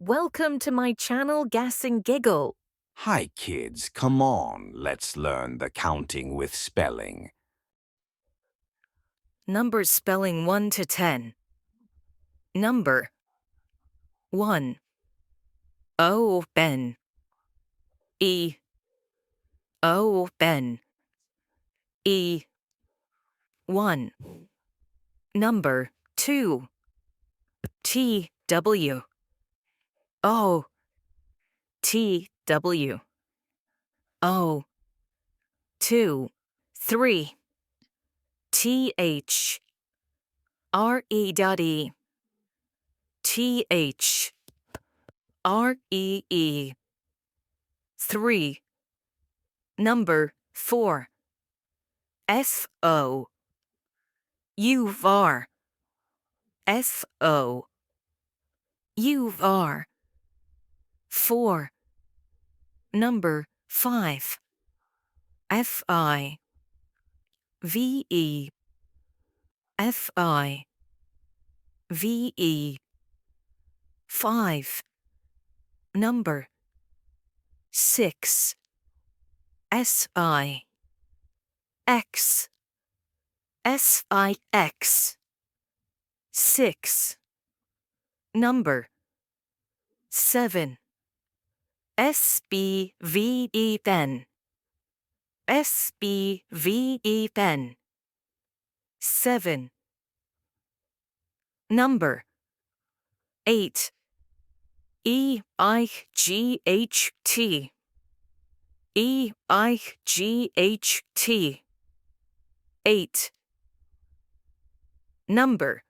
Welcome to my channel, Gas and Giggle. Hi kids, come on, let's learn the counting with spelling. Numbers spelling 1 to 10. Number 1. O Ben. E. O Ben. E. 1. Number 2. T W. O. T W. O. 2. 3. T H. R E dot E. T H. R E E. 3. Number 4. F O. U var. F O. U var. 4. Number 5. F I. V E. F I. V E. 5. Number 6. S I. X. S I X. 6. Number 7. S B V E then. S B V E then. 7. Number 8. E I G H T. E I G H T. 8. Number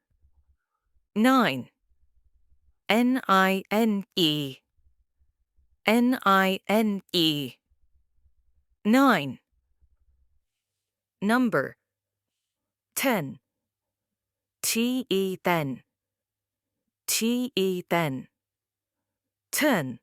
9. N I N E. N I N E. 9. Number 10. T E then. T E then. 10.